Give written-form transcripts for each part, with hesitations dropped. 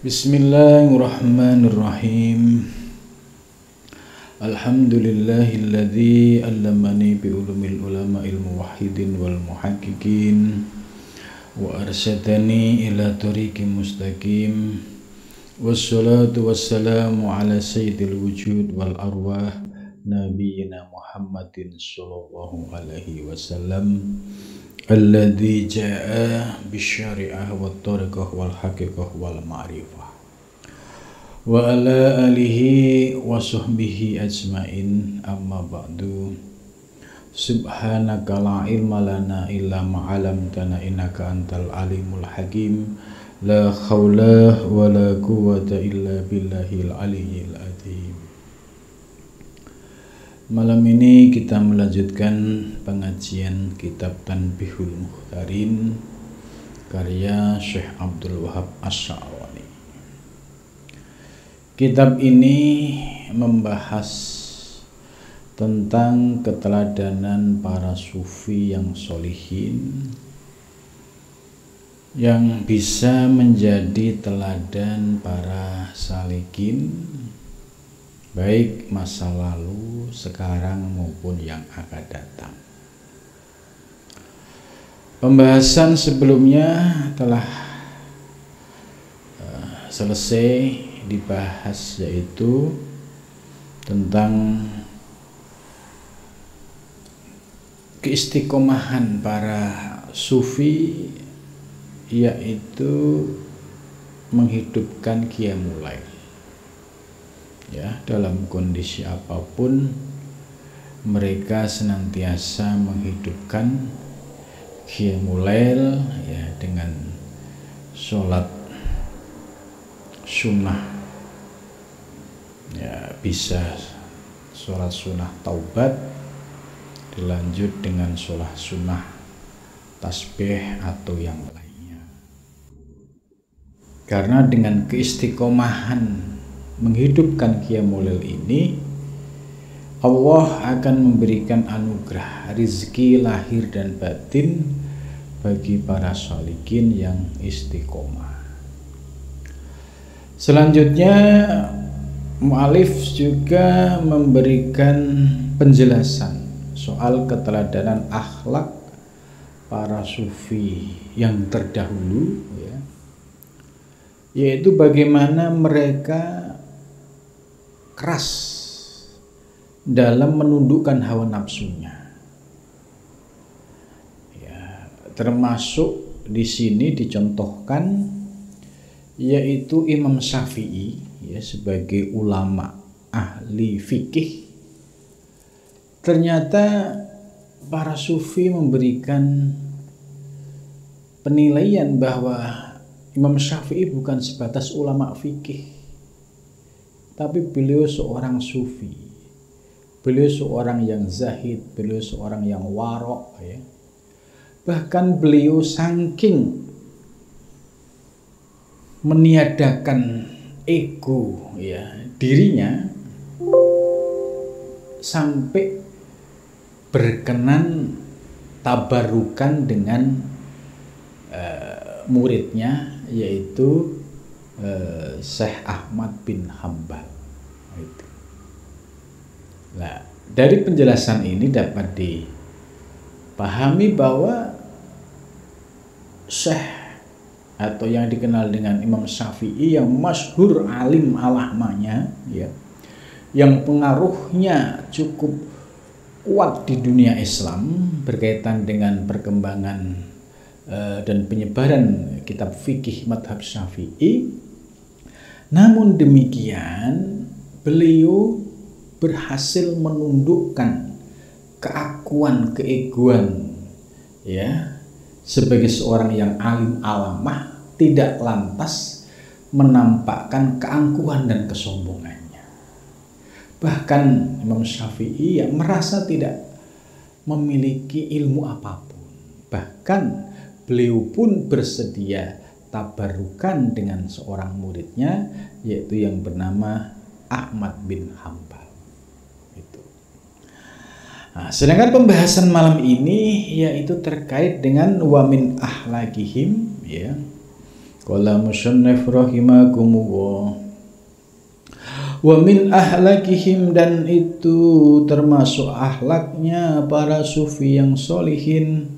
Bismillahirrahmanirrahim. Alhamdulillahilladzi allamani bi ulumil ulama'il muwahhidin wal muhaqqiqin wa arsyadani ila tariqim mustaqim. Wassalatu wassalamu ala sayyidil wujud wal arwah nabiyyina Muhammadin sallallahu alaihi wasallam alladzi jaa bisyari'ah wat tariqah wal haqiqah wal ma'rifah wa ala alihi wa sahbihi ajmain, amma ba'du. Subhanaka la ilma lana illa ma 'allamtana innaka antal alimul hakim. La haula wa la quwwata illa billahil aliyyil azim. Malam ini kita melanjutkan pengajian kitab Tanbihul Mukhtarin karya Syekh Abdul Wahab Asy'arani. Kitab ini membahas tentang keteladanan para sufi yang solihin yang bisa menjadi teladan para salikin baik masa lalu, sekarang maupun yang akan datang. Pembahasan sebelumnya telah selesai dibahas, yaitu tentang keistiqomahan para sufi, yaitu menghidupkan qiyamul lail. Ya, dalam kondisi apapun mereka senantiasa menghidupkan qiyamul lail, ya, dengan sholat sunnah. Ya, bisa sholat sunnah taubat dilanjut dengan sholat sunnah tasbih atau yang lainnya. Karena dengan keistiqomahan menghidupkan qiyamul lail ini, Allah akan memberikan anugerah rizki lahir dan batin bagi para sholikin yang istiqomah. Selanjutnya mu'alif juga memberikan penjelasan soal keteladanan akhlak para sufi yang terdahulu, ya, yaitu bagaimana mereka keras dalam menundukkan hawa nafsunya. Ya, termasuk di sini dicontohkan yaitu Imam Syafi'i, ya, sebagai ulama ahli fikih. Ternyata para sufi memberikan penilaian bahwa Imam Syafi'i bukan sebatas ulama fikih, tapi beliau seorang sufi. Beliau seorang yang zahid, beliau seorang yang warok, ya. Bahkan beliau saking meniadakan ego, ya, dirinya, sampai berkenan tabarukan dengan muridnya, yaitu Syekh Ahmad bin Hambal. Nah, dari penjelasan ini dapat dipahami bahwa Syekh atau yang dikenal dengan Imam Syafi'i yang masyhur alim alamanya, ya, yang pengaruhnya cukup kuat di dunia Islam berkaitan dengan perkembangan dan penyebaran kitab fikih madhab Syafi'i. Namun demikian beliau berhasil menundukkan keakuan, keegoan, ya, sebagai seorang yang alim alamah, tidak lantas menampakkan keangkuhan dan kesombongannya. Bahkan Imam Syafi'i yang merasa tidak memiliki ilmu apapun. Bahkan beliau pun bersedia tabarukan dengan seorang muridnya, yaitu yang bernama Ahmad bin Hambal. Nah, sedangkan pembahasan malam ini yaitu terkait dengan wamin ahlakihim, ya, Qala musannif rahimakumullah. Wa min ahlakihim, dan itu termasuk ahlaknya para sufi yang solihin,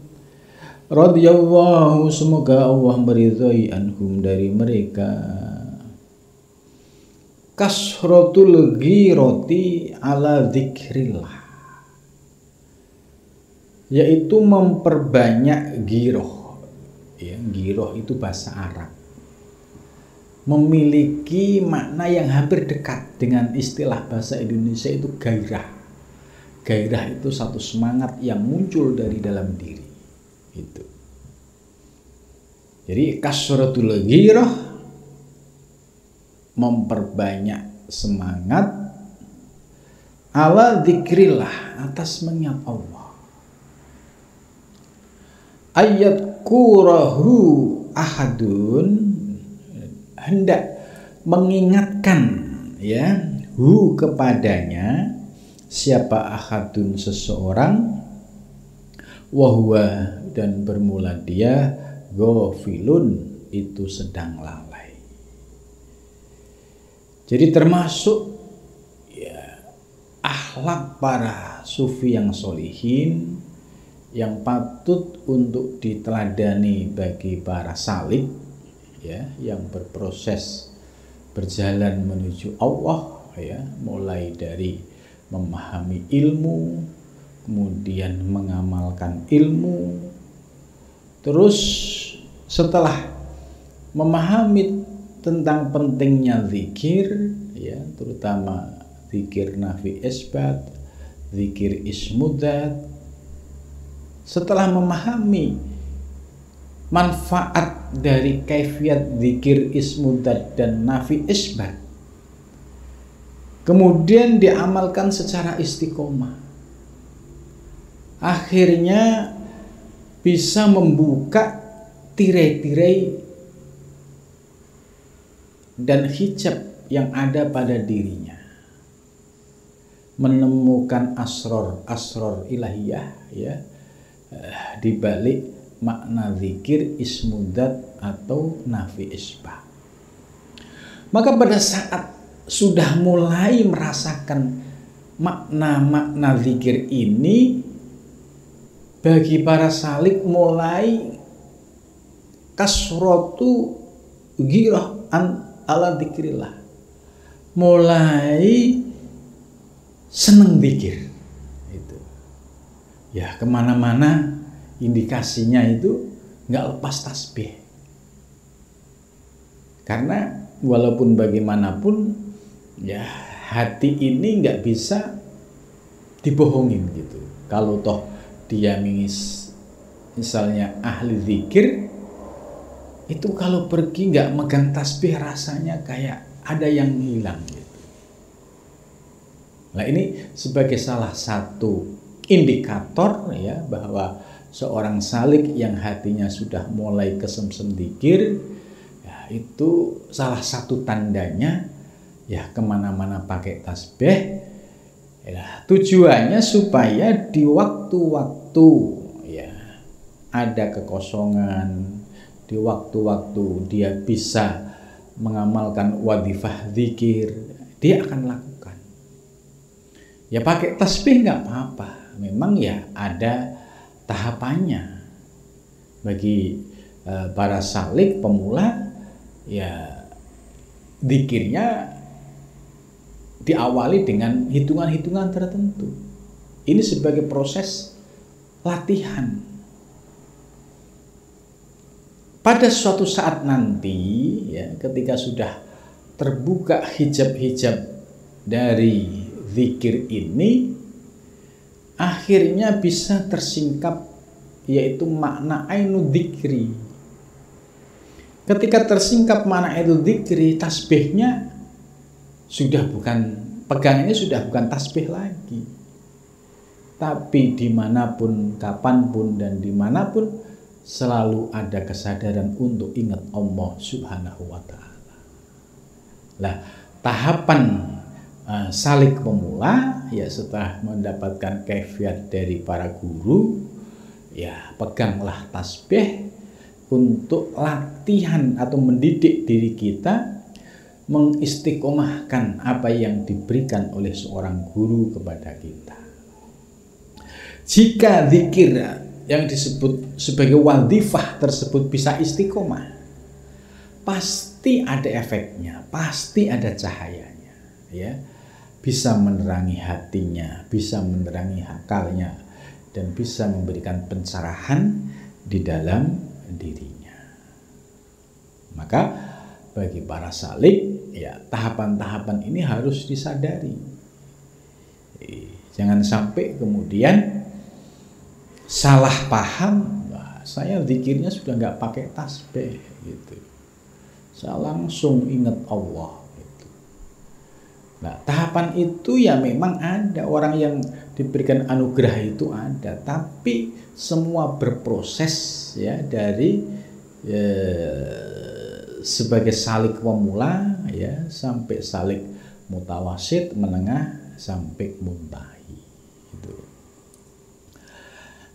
radhiyallahu, semoga Allah meridhai, anhum, dari mereka, kasratul ghirati ala dzikrillah, yaitu memperbanyak giroh. Ya, giroh itu bahasa Arab, memiliki makna yang hampir dekat dengan istilah bahasa Indonesia itu gairah. Gairah itu satu semangat yang muncul dari dalam diri. Itu. Jadi kasratul ghirah, memperbanyak semangat, ala dzikrillah, atas mengingat Allah. Ayat kurahu ahadun, hendak mengingatkan, ya, hu, kepadanya, siapa, ahadun, seseorang, wahwa, dan bermula dia, ghafilun, itu sedang lalai. Jadi termasuk, ya, akhlak para sufi yang solihin yang patut untuk diteladani bagi para salik, ya, yang berproses berjalan menuju Allah, ya, mulai dari memahami ilmu, kemudian mengamalkan ilmu, terus setelah memahami tentang pentingnya zikir, ya, terutama zikir nafi isbat, zikir ismudat, setelah memahami manfaat dari kaifiat zikir ismudat dan nafi isbat, kemudian diamalkan secara istiqomah, akhirnya bisa membuka tirai-tirai dan hijab yang ada pada dirinya, menemukan asror ilahiyah, ya, di balik makna zikir ismudat atau nafi isbah. Maka pada saat sudah mulai merasakan makna-makna zikir ini, bagi para salik mulai kasratu ghirah ala dzikrillah, mulai seneng zikir. Itu, ya, kemana-mana indikasinya itu nggak lepas tasbih. Karena walaupun bagaimanapun, ya, hati ini nggak bisa dibohongin gitu. Kalau toh dia misalnya ahli zikir, itu kalau pergi nggak megang tasbih rasanya kayak ada yang hilang gitu. Nah, ini sebagai salah satu indikator, ya, bahwa seorang salik yang hatinya sudah mulai kesemsem zikir, ya, itu salah satu tandanya, ya, kemana-mana pakai tasbih, ya, tujuannya supaya di waktu-waktu, ya, ada kekosongan, di waktu-waktu dia bisa mengamalkan wadifah zikir, dia akan lakukan. Ya, pakai tasbih nggak apa-apa, memang, ya, ada tahapannya. Bagi para salik pemula, ya, zikirnya diawali dengan hitungan-hitungan tertentu. Ini sebagai proses latihan. Pada suatu saat nanti, ya, ketika sudah terbuka hijab-hijab dari zikir ini, akhirnya bisa tersingkap, yaitu makna ainu dzikri. Ketika tersingkap makna ainu dzikri, tasbihnya sudah bukan, pegangannya sudah bukan tasbih lagi, tapi dimanapun, kapanpun, dan dimanapun selalu ada kesadaran untuk ingat Allah Subhanahu wa Ta'ala. Lah, tahapan salik pemula, ya, setelah mendapatkan kaifiat dari para guru, ya, peganglah tasbih, untuk latihan atau mendidik diri kita mengistiqomahkan apa yang diberikan oleh seorang guru kepada kita. Jika zikir yang disebut sebagai wadhifah tersebut bisa istiqomah, pasti ada efeknya, pasti ada cahayanya, ya. Bisa menerangi hatinya, bisa menerangi akalnya, dan bisa memberikan pencerahan di dalam dirinya. Maka bagi para salik, ya, tahapan-tahapan ini harus disadari. Jangan sampai kemudian salah paham, wah, saya zikirnya sudah nggak pakai tasbih gitu. Saya langsung ingat Allah gitu. Nah, tahapan itu ya memang ada, orang yang diberikan anugerah itu ada, tapi semua berproses, ya, dari sebagai salik pemula, ya, sampai salik mutawasid, menengah, sampai muntahi gitu.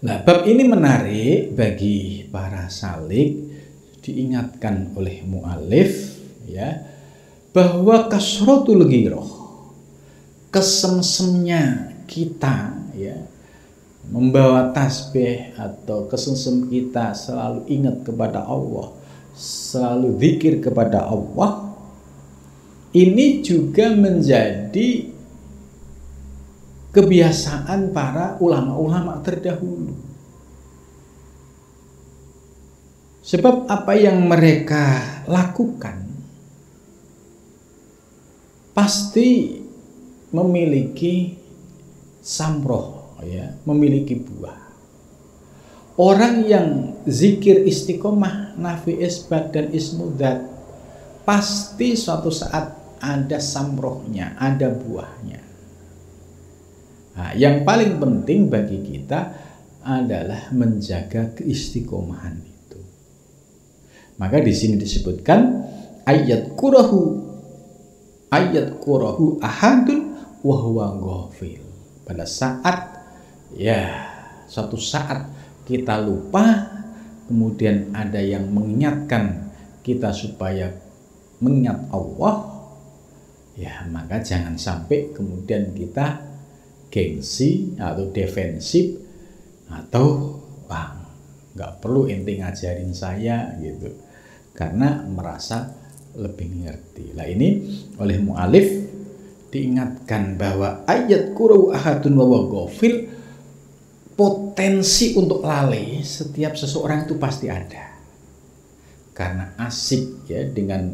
Nah, bab ini menarik bagi para salik, diingatkan oleh mu'alif, ya, bahwa kasratul ghirah, kesemsemnya kita, ya, membawa tasbih atau kesemsem kita selalu ingat kepada Allah, selalu zikir kepada Allah, ini juga menjadi kebiasaan para ulama-ulama terdahulu. Sebab apa yang mereka lakukan pasti memiliki samroh, ya, memiliki buah. Orang yang zikir istiqomah, nafi isbat dan ismudat, pasti suatu saat ada samrohnya, ada buahnya. Nah, yang paling penting bagi kita adalah menjaga keistiqomahan itu. Maka di sini disebutkan ayat kurahu ahadun wa huwa ghafil. Pada saat, ya, suatu saat kita lupa, kemudian ada yang mengingatkan kita supaya mengingat Allah, ya, maka jangan sampai kemudian kita gengsi atau defensif atau nggak perlu ente ngajarin saya gitu, karena merasa lebih ngerti. Nah, ini oleh mu'alif diingatkan bahwa ayat kurau ahadun wa ghafil, potensi untuk lalai setiap seseorang itu pasti ada, karena asik, ya, dengan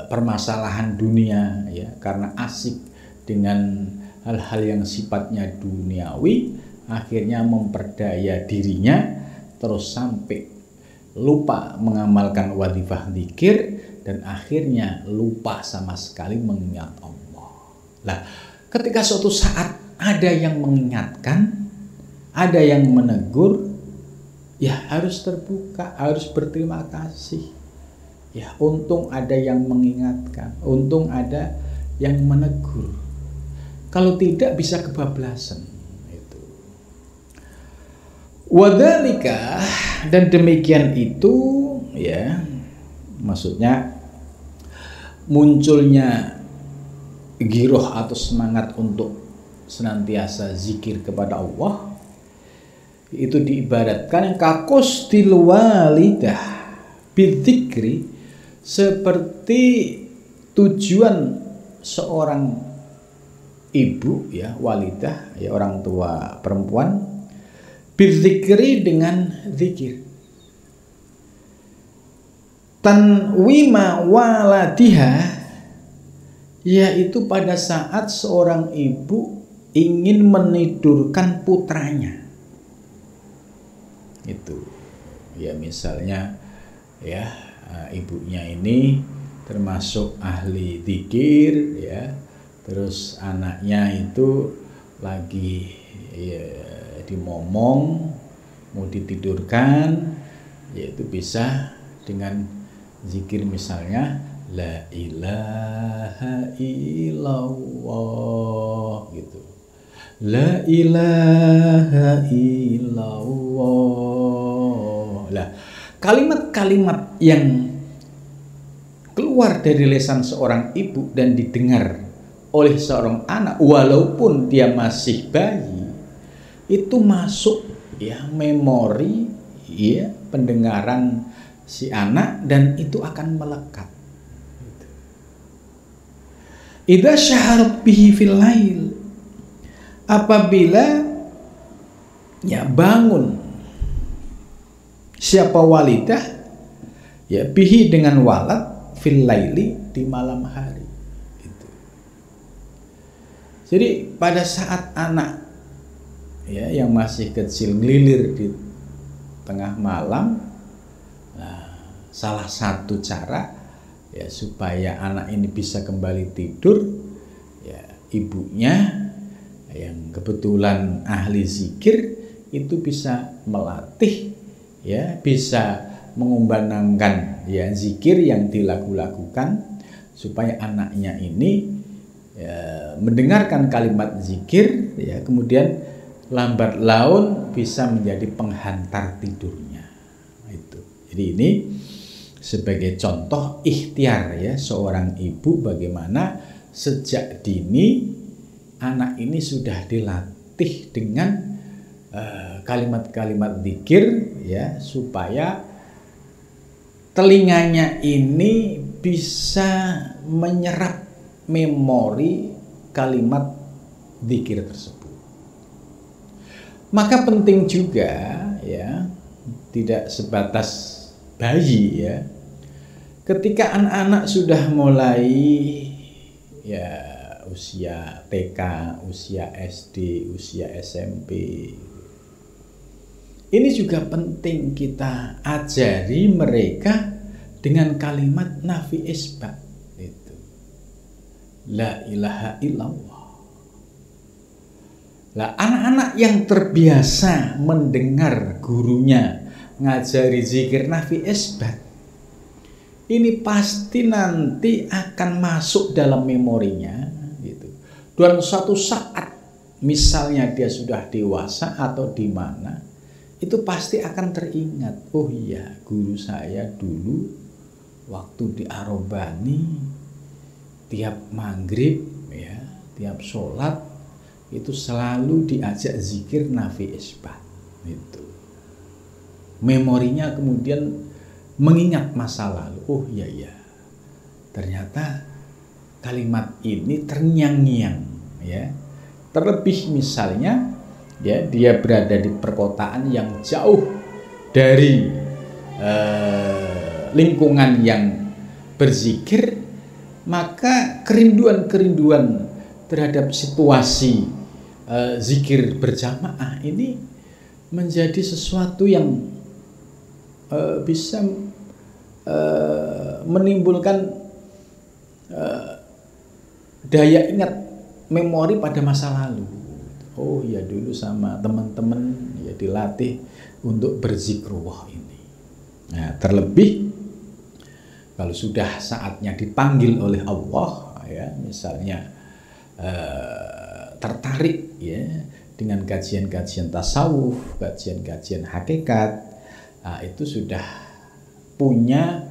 permasalahan dunia, ya, karena asik dengan hal-hal yang sifatnya duniawi, akhirnya memperdaya dirinya terus sampai lupa mengamalkan wadhifah zikir, dan akhirnya lupa sama sekali mengingat Allah. Nah, ketika suatu saat ada yang mengingatkan, ada yang menegur, ya harus terbuka, harus berterima kasih. Ya, untung ada yang mengingatkan, untung ada yang menegur. Kalau tidak bisa kebablasan. Wadzalika, dan demikian itu, ya, maksudnya munculnya giroh atau semangat untuk senantiasa zikir kepada Allah, itu diibaratkan kakustil walidah bidzikri, seperti tujuan seorang ibu, ya, walidah, ya, orang tua perempuan, bidzikri, dengan zikir, tanwima waladiha, yaitu pada saat seorang ibu ingin menidurkan putranya. Itu, ya, misalnya, ya, ibunya ini termasuk ahli zikir, ya, terus anaknya itu lagi, ya, dimomong, mau ditidurkan, yaitu bisa dengan zikir, misalnya la ilaha illallah gitu, la ilaha illallah. Lah, kalimat-kalimat yang keluar dari lisan seorang ibu dan didengar oleh seorang anak walaupun dia masih bayi, itu masuk ya memori ya pendengaran si anak dan itu akan melekat. Idza syaharat bihi fil lail, apabila ya bangun siapa walidah ya bihi dengan walad fil laili di malam hari gitu. Jadi pada saat anak ya yang masih kecil ngelilir di tengah malam, nah, salah satu cara ya supaya anak ini bisa kembali tidur ya ibunya yang kebetulan ahli zikir itu bisa melatih ya, bisa mengumandangkan ya zikir yang dilakukan supaya anaknya ini ya, mendengarkan kalimat zikir ya, kemudian lambat laun bisa menjadi penghantar tidurnya. Itu. Jadi ini sebagai contoh ikhtiar ya seorang ibu bagaimana sejak dini anak ini sudah dilatih dengan kalimat-kalimat zikir ya supaya telinganya ini bisa menyerap memori kalimat zikir tersebut. Maka penting juga ya tidak sebatas bayi ya. Ketika anak-anak sudah mulai ya usia TK, usia SD, usia SMP, ini juga penting kita ajari mereka dengan kalimat nafi isbat itu. La ilaha illallah. Lah anak-anak yang terbiasa mendengar gurunya ngajari zikir nafi isbat, ini pasti nanti akan masuk dalam memorinya gitu. Dan suatu saat misalnya dia sudah dewasa atau di mana, itu pasti akan teringat, oh iya guru saya dulu waktu di Arobani tiap maghrib ya, tiap sholat itu selalu diajak zikir nafi isbat itu. Memorinya kemudian mengingat masa lalu. Oh iya ya, ternyata kalimat ini terngiang-ngiang ya. Terlebih misalnya ya dia berada di perkotaan yang jauh dari lingkungan yang berzikir, maka kerinduan-kerinduan terhadap situasi zikir berjamaah ini menjadi sesuatu yang bisa menimbulkan daya ingat memori pada masa lalu. Oh ya dulu sama teman-teman ya dilatih untuk berzikrullah ini. Nah, terlebih kalau sudah saatnya dipanggil oleh Allah ya, misalnya tertarik ya dengan kajian-kajian tasawuf, kajian-kajian hakikat, nah, itu sudah punya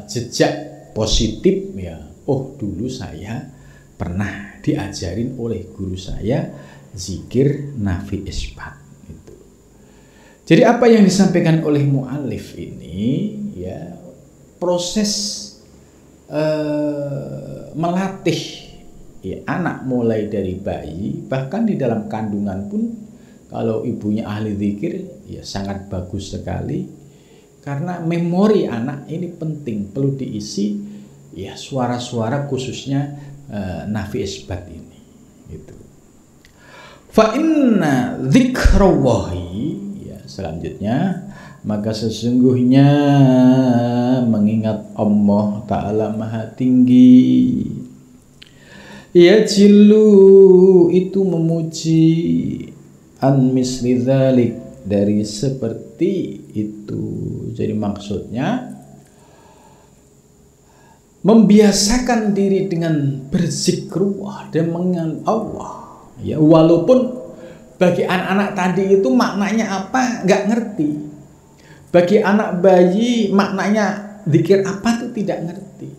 jejak positif ya. Oh dulu saya pernah diajarin oleh guru saya zikir nafi isbat itu. Jadi apa yang disampaikan oleh mu'alif ini ya proses melatih ya, anak mulai dari bayi, bahkan di dalam kandungan pun kalau ibunya ahli zikir ya sangat bagus sekali, karena memori anak ini penting, perlu diisi ya suara-suara khususnya nafi isbat ini gitu. Fa inna dzikrallahi ya, selanjutnya maka sesungguhnya mengingat Allah Ta'ala Maha Tinggi ya jilu itu memuji an misli dzalik dari seperti itu. Jadi maksudnya membiasakan diri dengan berzikrullah dan mengingat Allah ya, walaupun bagi anak-anak tadi itu maknanya apa nggak ngerti. Bagi anak bayi maknanya zikir apa tuh tidak ngerti.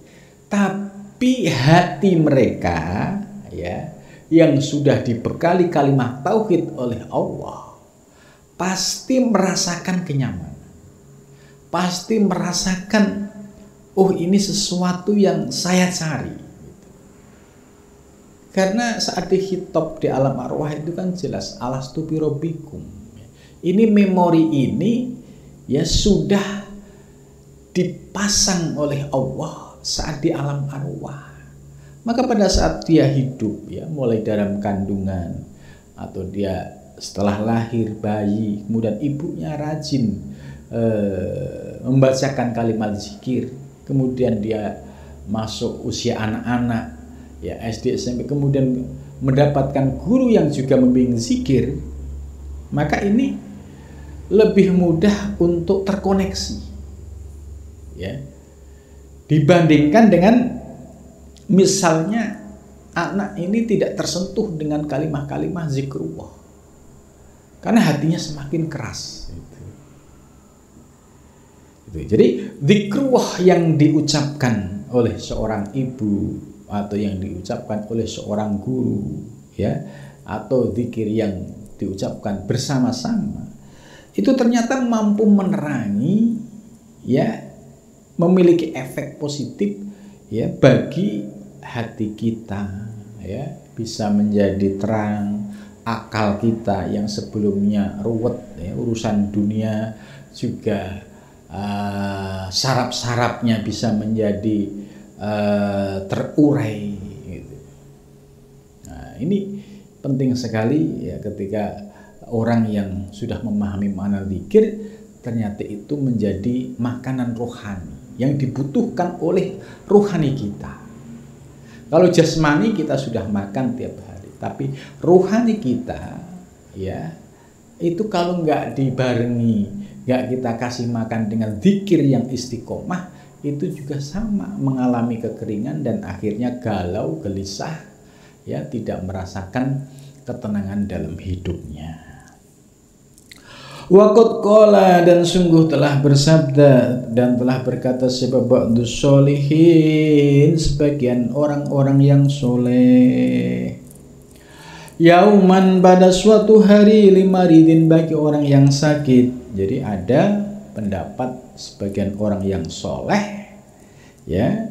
Tapi hati mereka ya yang sudah dibekali kalimat tauhid oleh Allah pasti merasakan kenyamanan. Pasti merasakan oh ini sesuatu yang saya cari. Karena saat dihitop di alam arwah itu kan jelas alastu birabbikum. Ini memori ini ya sudah dipasang oleh Allah saat di alam arwah. Maka pada saat dia hidup ya mulai dalam kandungan atau dia setelah lahir bayi, kemudian ibunya rajin membacakan kalimat zikir, kemudian dia masuk usia anak-anak ya SD SMP, kemudian mendapatkan guru yang juga membimbing zikir, maka ini lebih mudah untuk terkoneksi ya dibandingkan dengan misalnya anak ini tidak tersentuh dengan kalimah-kalimah zikrullah karena hatinya semakin keras gitu. Jadi zikrullah yang diucapkan oleh seorang ibu atau yang diucapkan oleh seorang guru ya atau zikir yang diucapkan bersama-sama itu ternyata mampu menerangi ya memiliki efek positif ya bagi hati kita ya, bisa menjadi terang, akal kita yang sebelumnya ruwet ya, urusan dunia juga saraf-sarafnya bisa menjadi terurai gitu. Nah, ini penting sekali ya ketika orang yang sudah memahami makna zikir ternyata itu menjadi makanan rohani yang dibutuhkan oleh rohani kita. Kalau jasmani kita sudah makan tiap hari, tapi rohani kita ya itu kalau nggak dibarengi, nggak kita kasih makan dengan zikir yang istiqomah, itu juga sama mengalami kekeringan dan akhirnya galau, gelisah, ya tidak merasakan ketenangan dalam hidupnya. Waqad qala, dan sungguh telah bersabda dan telah berkata ba'dus sholihin, sebagian orang-orang yang soleh, yauman, pada suatu hari, limaridin, bagi orang yang sakit. Jadi ada pendapat sebagian orang yang soleh ya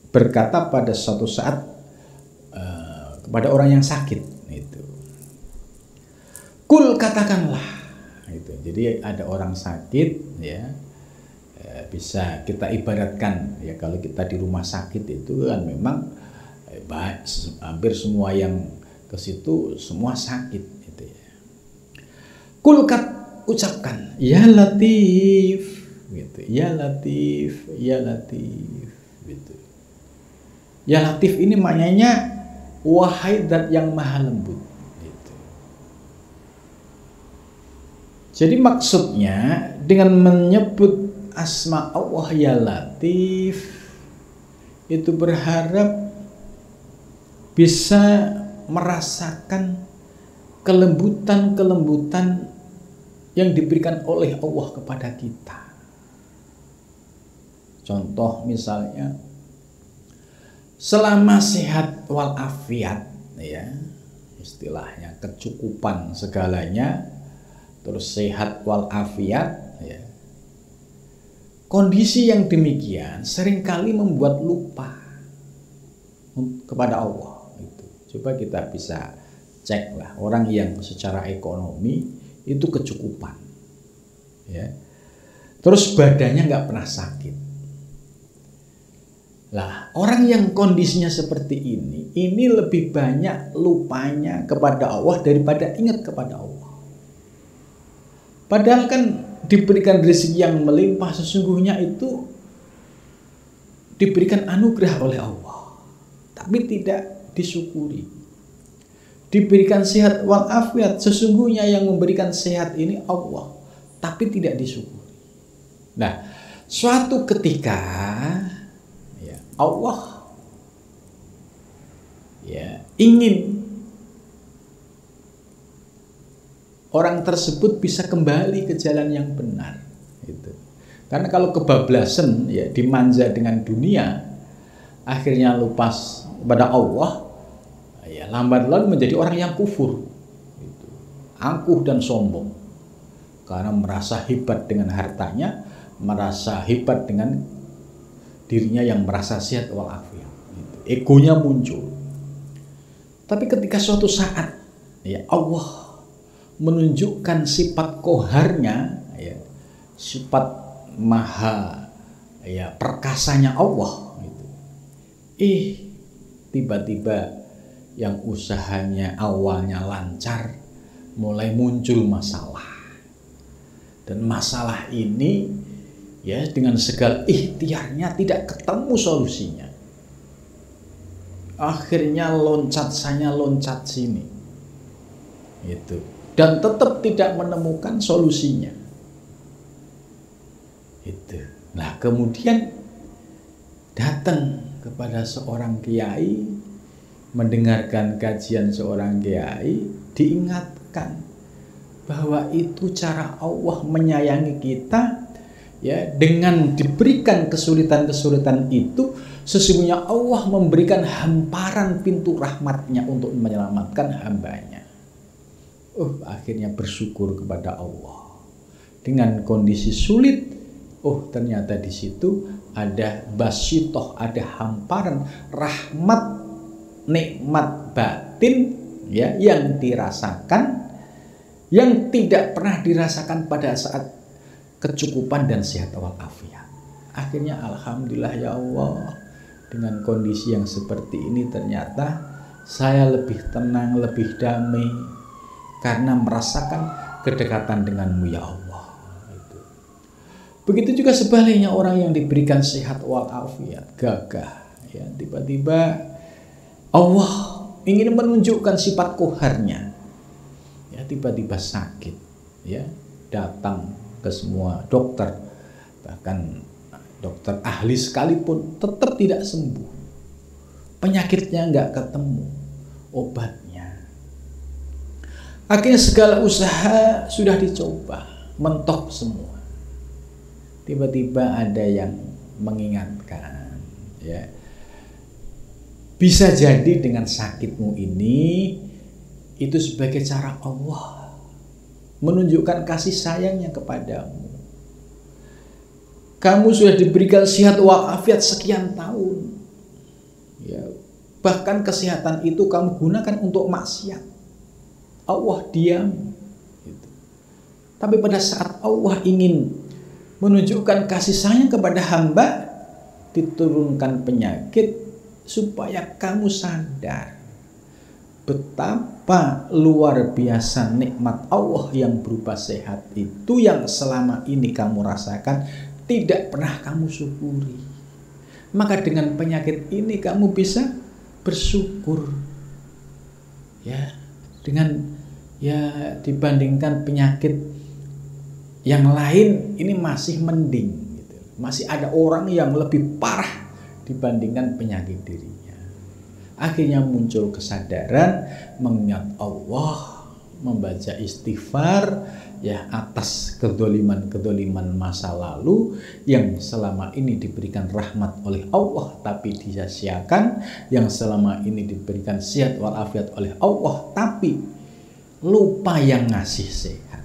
berkata pada suatu saat kepada orang yang sakit itu, kul, katakanlah itu. Jadi ada orang sakit ya, bisa kita ibaratkan ya kalau kita di rumah sakit itu kan memang hampir semua yang ke situ semua sakit gitu ya. Kul, ucapkan ya Latif gitu, ya Latif, ya Latif gitu. Ya Latif ini maknanya wahai zat yang maha lembut gitu. Jadi maksudnya dengan menyebut asma Allah ya Latif itu berharap bisa merasakan kelembutan-kelembutan yang diberikan oleh Allah kepada kita. Contoh misalnya selama sehat walafiat ya, istilahnya kecukupan segalanya, terus sehat walafiat ya. Kondisi yang demikian seringkali membuat lupa kepada Allah itu. Coba kita bisa cek lah orang yang secara ekonomi itu kecukupan ya, terus badannya nggak pernah sakit. Lah orang yang kondisinya seperti ini lebih banyak lupanya kepada Allah daripada ingat kepada Allah. Padahal kan diberikan rezeki yang melimpah, sesungguhnya itu diberikan anugerah oleh Allah tapi tidak disyukuri. Diberikan sehat walafiat, sesungguhnya yang memberikan sehat ini Allah tapi tidak disyukuri. Nah, suatu ketika ya, Allah ya ingin orang tersebut bisa kembali ke jalan yang benar. Gitu. Karena kalau kebablasan, ya dimanja dengan dunia, akhirnya lupa pada Allah, ya lambat laun menjadi orang yang kufur, gitu. Angkuh dan sombong, karena merasa hebat dengan hartanya, merasa hebat dengan dirinya yang merasa sehat walafiat, gitu. Egonya muncul. Tapi ketika suatu saat, ya Allah menunjukkan sifat koharnya, ya, sifat maha, ya, perkasanya Allah, gitu. Tiba-tiba yang usahanya awalnya lancar mulai muncul masalah. Dan masalah ini, ya, dengan segala ikhtiarnya tidak ketemu solusinya. Akhirnya loncat sana loncat sini, gitu. Dan tetap tidak menemukan solusinya. Itu. Nah, kemudian datang kepada seorang kiai, mendengarkan kajian seorang kiai, diingatkan bahwa itu cara Allah menyayangi kita, ya, dengan diberikan kesulitan-kesulitan itu, sesungguhnya Allah memberikan hamparan pintu rahmatnya untuk menyelamatkan hambanya. Akhirnya bersyukur kepada Allah. Dengan kondisi sulit, ternyata di situ ada basitoh, ada hamparan rahmat, nikmat batin, ya, yang dirasakan, yang tidak pernah dirasakan pada saat kecukupan dan sehat walafiat. Akhirnya alhamdulillah ya Allah, dengan kondisi yang seperti ini ternyata saya lebih tenang, lebih damai karena merasakan kedekatan denganmu ya Allah. Begitu juga sebaliknya orang yang diberikan sehat walafiat, gagah, ya, tiba-tiba Allah ingin menunjukkan sifat koharnya, ya, tiba-tiba sakit, ya, datang ke semua dokter, bahkan dokter ahli sekalipun tetap tidak sembuh. Penyakitnya nggak ketemu obatnya. Akhirnya segala usaha sudah dicoba, mentok semua. Tiba-tiba ada yang mengingatkan, ya, bisa jadi dengan sakitmu ini itu sebagai cara Allah menunjukkan kasih sayangnya kepadamu. Kamu sudah diberikan sehat walafiat sekian tahun, ya, bahkan kesehatan itu kamu gunakan untuk maksiat. Allah diam, gitu. Tapi pada saat Allah ingin menunjukkan kasih sayang kepada hamba, diturunkan penyakit supaya kamu sadar betapa luar biasa nikmat Allah yang berupa sehat itu, yang selama ini kamu rasakan tidak pernah kamu syukuri. Maka dengan penyakit ini kamu bisa bersyukur, ya, dengan, ya, dibandingkan penyakit yang lain ini masih mending, gitu. Masih ada orang yang lebih parah dibandingkan penyakit dirinya. Akhirnya muncul kesadaran, mengingat Allah, membaca istighfar, ya, atas kedoliman-kedoliman masa lalu yang selama ini diberikan rahmat oleh Allah tapi disia-siakan, yang selama ini diberikan sehat walafiat oleh Allah tapi lupa yang ngasih sehat.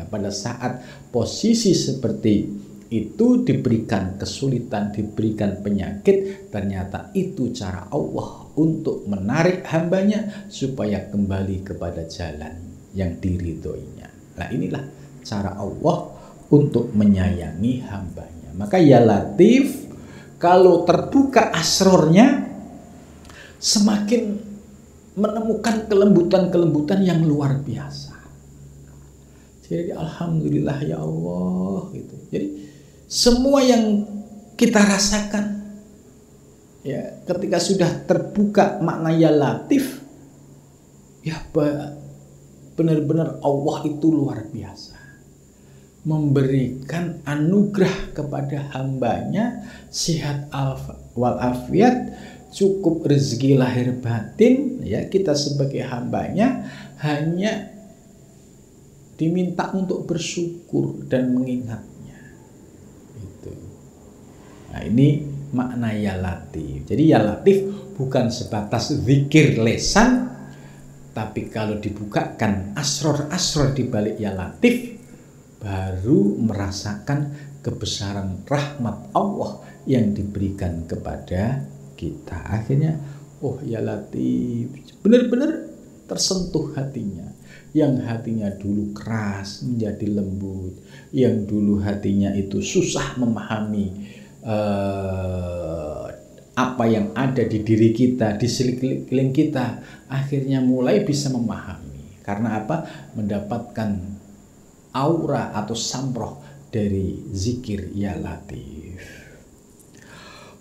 Ya, pada saat posisi seperti itu diberikan kesulitan, diberikan penyakit, ternyata itu cara Allah untuk menarik hambanya supaya kembali kepada jalan yang diridhoinya. Nah, inilah cara Allah untuk menyayangi hambanya. Maka ya Latif, kalau terbuka asrornya, semakin menemukan kelembutan-kelembutan yang luar biasa. Jadi alhamdulillah ya Allah, gitu. Jadi semua yang kita rasakan, ya, ketika sudah terbuka makna ya Latif, ya, benar-benar Allah itu luar biasa, memberikan anugerah kepada hambanya sehat walafiat, cukup rezeki lahir batin, ya, kita sebagai hambanya hanya diminta untuk bersyukur dan mengingatnya. Itu. Nah, ini makna ya latif. Jadi ya latif bukan sebatas zikir lesan, tapi kalau dibukakan asror-asror di balik ya latif, baru merasakan kebesaran rahmat Allah yang diberikan kepada kita. Akhirnya, oh ya latif, benar-benar tersentuh hatinya. Yang hatinya dulu keras menjadi lembut, yang dulu hatinya itu susah memahami apa yang ada di diri kita, di sekeliling kita, akhirnya mulai bisa memahami. Karena apa? Mendapatkan aura atau samroh dari zikir ya latif.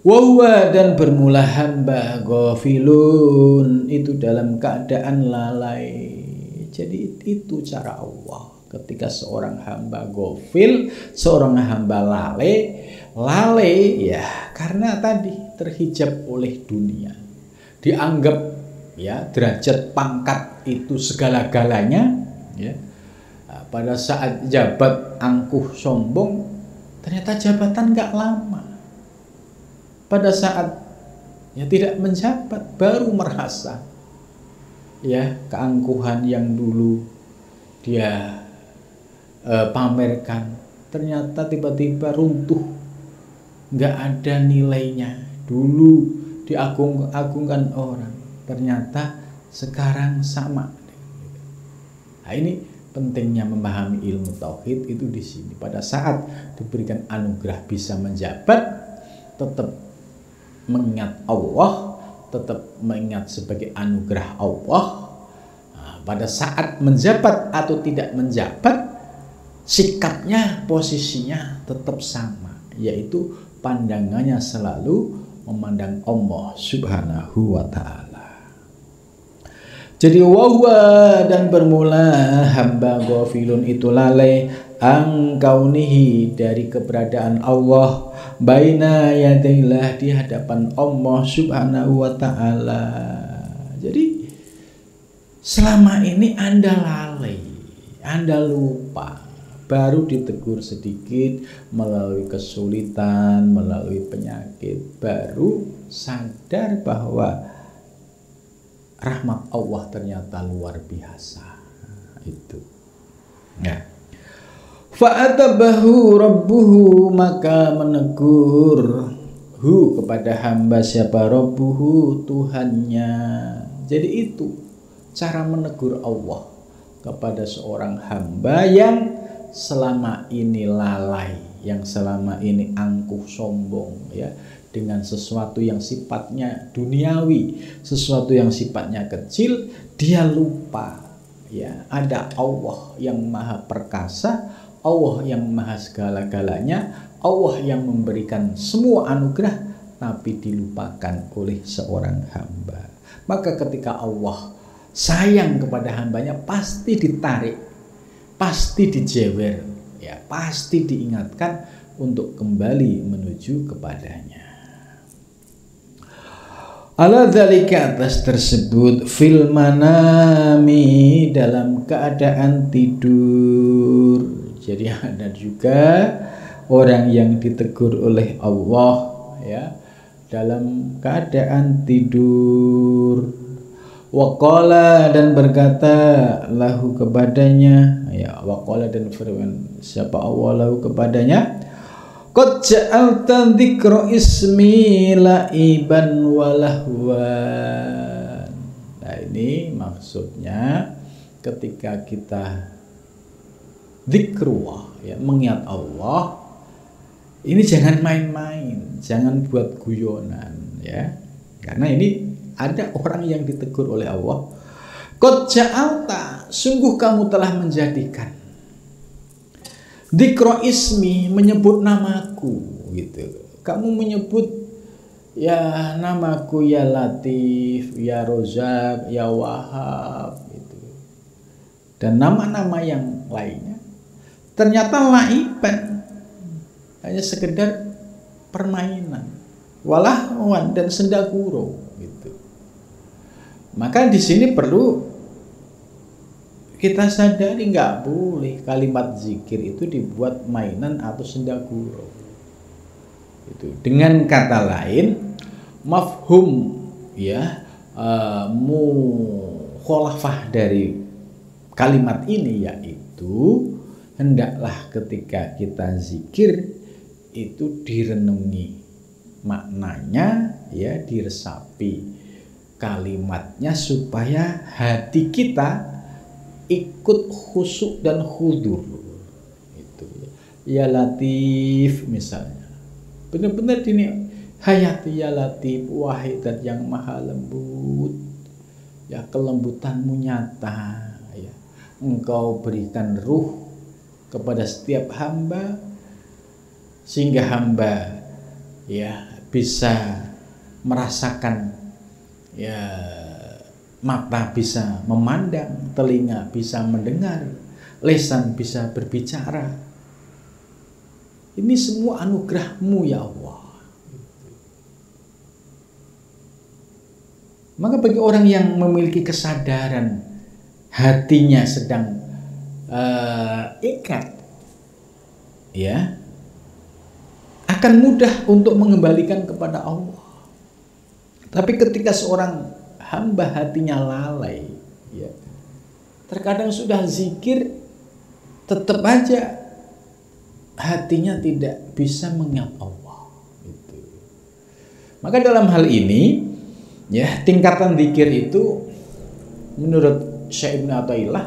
Wahwa, dan bermula hamba ghafilun, itu dalam keadaan lalai. Jadi itu cara Allah. Ketika seorang hamba ghafil, seorang hamba lalai ya karena tadi terhijab oleh dunia. Dianggap ya derajat pangkat itu segala-galanya ya. Nah, pada saat jabat angkuh sombong, ternyata jabatan gak lama. Pada saat ya tidak menjabat, baru merasa ya keangkuhan yang dulu dia pamerkan, ternyata tiba-tiba runtuh, nggak ada nilainya. Dulu diagung-agungkan orang, ternyata sekarang sama. Nah, ini pentingnya memahami ilmu tauhid itu di sini. Pada saat diberikan anugerah bisa menjabat, tetap mengingat Allah, tetap mengingat sebagai anugerah Allah. Nah, pada saat menjabat atau tidak menjabat, sikapnya, posisinya tetap sama, yaitu pandangannya selalu memandang Allah Subhanahu wa ta'ala. Jadi wahwa, dan bermula hamba ghafilun itu lalai angkaunihi, dari keberadaan Allah, baina yadillah, di hadapan Allah Subhanahu wa ta'ala. Jadi selama ini Anda lalai, Anda lupa, baru ditegur sedikit melalui kesulitan, melalui penyakit, baru sadar bahwa rahmat Allah ternyata luar biasa. Itu ya. Fa'atabahu rabbuhu, maka menegur kepada hamba siapa? Rabbuhu, Tuhannya. Jadi itu cara menegur Allah kepada seorang hamba yang selama ini lalai, yang selama ini angkuh sombong ya, dengan sesuatu yang sifatnya duniawi, sesuatu yang sifatnya kecil, dia lupa ya ada Allah yang maha perkasa, Allah yang maha segala-galanya, Allah yang memberikan semua anugerah, tapi dilupakan oleh seorang hamba. Maka ketika Allah sayang kepada hambanya, pasti ditarik, pasti dijewer, ya, pasti diingatkan untuk kembali menuju kepadanya. Ala dzalika, atas tersebut, fil manami, dalam keadaan tidur. Jadi ada juga orang yang ditegur oleh Allah ya dalam keadaan tidur. Waqala, dan berkata lahu kepadanya ya, waqala, dan firman siapa Allah lahu kepadanya, qad ja'alta dzikra ismi laiban walahwan. Nah, ini maksudnya ketika kita dzikrullah ya, mengingat Allah, ini jangan main-main, jangan buat guyonan ya. Karena ini ada orang yang ditegur oleh Allah, qad ja'alta, sungguh kamu telah menjadikan, dzikra ismi, menyebut namaku gitu. Kamu menyebut ya namaku, ya Latif, ya Rozak, ya Wahab gitu. Dan nama-nama yang lainnya ternyata laiban, hanya sekedar permainan, walahwan, dan sendaguro gitu. Maka di sini perlu kita sadari nggak boleh kalimat zikir itu dibuat mainan atau sendaguro. Itu dengan kata lain, mafhum ya, mukhalafah dari kalimat ini yaitu hendaklah ketika kita zikir itu direnungi maknanya, ya, diresapi kalimatnya supaya hati kita ikut khusyuk dan khudur. Itu ya Latif misalnya, benar-benar ini hayati ya Latif, wahai zat yang maha lembut, ya kelembutanmu nyata, ya engkau berikan ruh kepada setiap hamba sehingga hamba ya bisa merasakan, ya mata bisa memandang, telinga bisa mendengar, lisan bisa berbicara. Ini semua anugerah-Mu ya Allah. Maka bagi orang yang memiliki kesadaran hatinya sedang ikat, ya, akan mudah untuk mengembalikan kepada Allah. Tapi ketika seorang hamba hatinya lalai, ya, terkadang sudah zikir tetap aja hatinya tidak bisa mengingat Allah. Gitu. Maka dalam hal ini, ya, tingkatan zikir itu menurut Syekh Ibnu Athaillah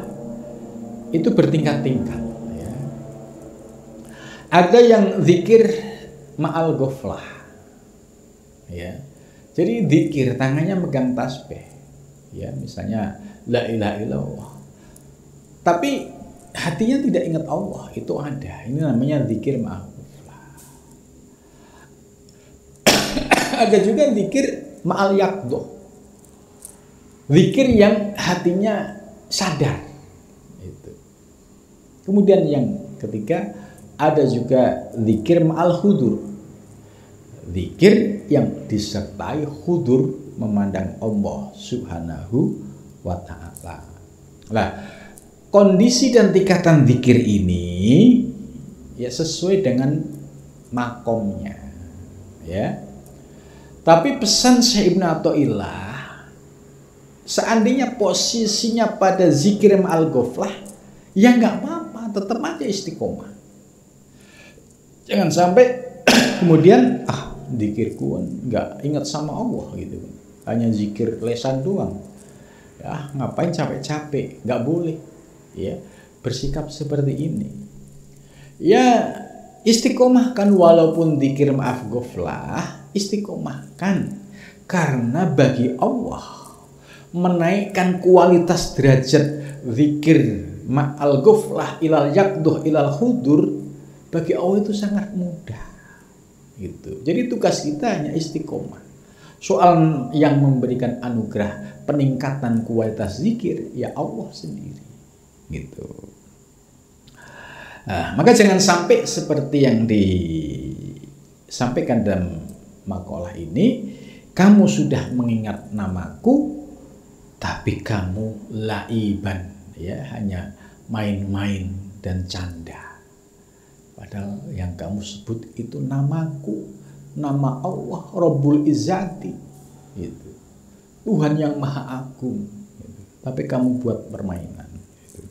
itu bertingkat-tingkat. Ya. Ada yang zikir ma'al ghaflah, ya. Jadi zikir tangannya megang tasbih, ya, misalnya la ilaha illallah, tapi hatinya tidak ingat Allah, itu ada. Ini namanya zikir ma'al ghaflah. Ada juga zikir ma'al yaqdhah, zikir yang hatinya sadar. Itu. Kemudian yang ketiga ada juga zikir ma'al hudur, zikir yang disertai hudur, memandang Allah Subhanahu wa ta'ala. Nah, kondisi dan tingkatan zikir ini ya sesuai dengan makomnya, ya. Tapi pesan Syekh Ibnu Athaillah, seandainya posisinya pada zikir ma'al ghaflah, ya nggak apa-apa, tetap aja istiqomah. Jangan sampai kemudian zikirku nggak ingat sama Allah gitu, hanya zikir lesan doang, ya ngapain capek-capek, nggak boleh, ya bersikap seperti ini. Ya istiqomahkan walaupun zikir maaf ghaflah, istiqomahkan, karena bagi Allah menaikkan kualitas derajat zikir ma'al ghaflah ilal yaqduh ilal hudur, bagi Allah itu sangat mudah. Gitu. Jadi tugas kita hanya istiqomah. Soal yang memberikan anugerah peningkatan kualitas zikir ya Allah sendiri. Gitu. Maka jangan sampai seperti yang disampaikan dalam makalah ini, kamu sudah mengingat namaku, tapi kamu laiban, ya hanya main-main dan canda. Padahal yang kamu sebut itu namaku, nama Allah Rabbul Izzati, gitu. Tuhan yang Maha Agung, gitu. Tapi kamu buat permainan. Gitu.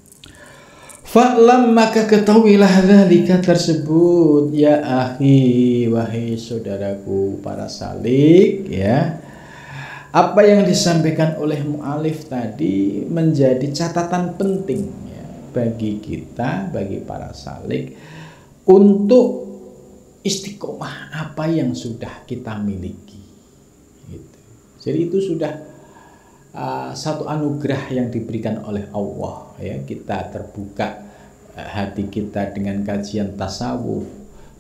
Fa'lam, maka ketahuilah dzalika tersebut ya akhi, wahai saudaraku para salik, ya. Apa yang disampaikan oleh mu'alif tadi menjadi catatan penting, ya, bagi kita, bagi para salik, untuk istiqomah apa yang sudah kita miliki, gitu. Jadi itu sudah satu anugerah yang diberikan oleh Allah, ya. Kita terbuka hati kita dengan kajian tasawuf,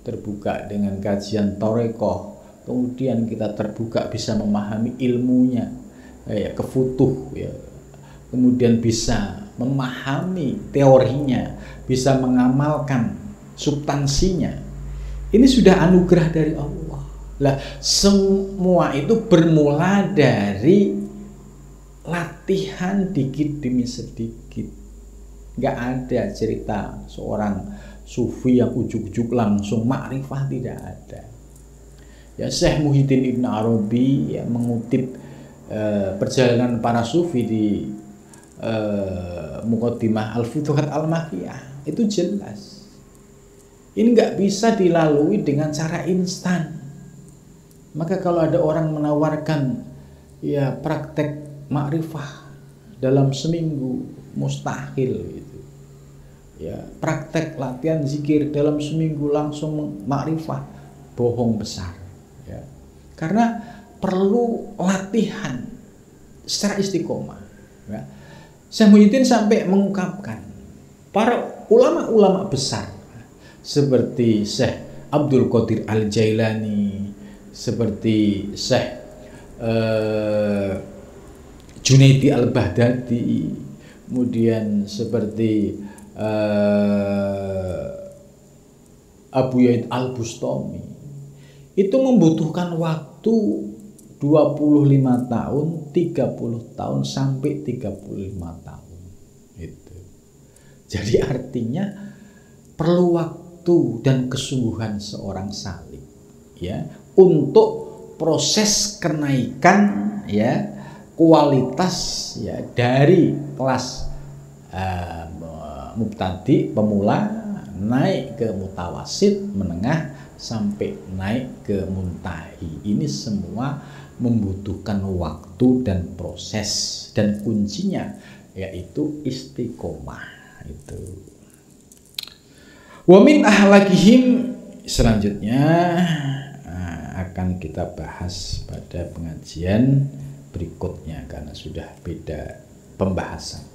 terbuka dengan kajian torekoh, kemudian kita terbuka bisa memahami ilmunya, ya, kefutuh, ya. Kemudian bisa memahami teorinya, bisa mengamalkan substansinya. Ini sudah anugerah dari Allah. Lah, semua itu bermula dari latihan dikit demi sedikit. Nggak ada cerita seorang sufi yang ujuk-ujuk langsung makrifah, tidak ada. Ya, Syekh Muhyiddin Ibn Arabi ya, mengutip perjalanan para sufi di Muqaddimah Al-Futuhat Al-Makkiyah itu jelas. Ini nggak bisa dilalui dengan cara instan. Maka kalau ada orang menawarkan ya praktek makrifah dalam seminggu, mustahil gitu. Ya, praktek latihan zikir dalam seminggu langsung makrifah, bohong besar. Ya. Karena perlu latihan secara istiqomah. Ya. Syekh Muhyiddin sampai mengungkapkan para ulama-ulama besar seperti Syekh Abdul Qadir Al-Jailani, seperti Syekh Junaidi Al-Baghdadi, kemudian seperti Abu Yaid Al-Bustami, itu membutuhkan waktu 25 tahun, 30 tahun sampai 35 tahun. Itu. Jadi artinya perlu waktu dan kesungguhan seorang salik ya untuk proses kenaikan ya kualitas ya dari kelas mubtadi pemula naik ke mutawasid menengah sampai naik ke muntahi. Ini semua membutuhkan waktu dan proses, dan kuncinya yaitu istiqomah. Itu. Wa min ahlakihim, selanjutnya akan kita bahas pada pengajian berikutnya karena sudah beda pembahasan.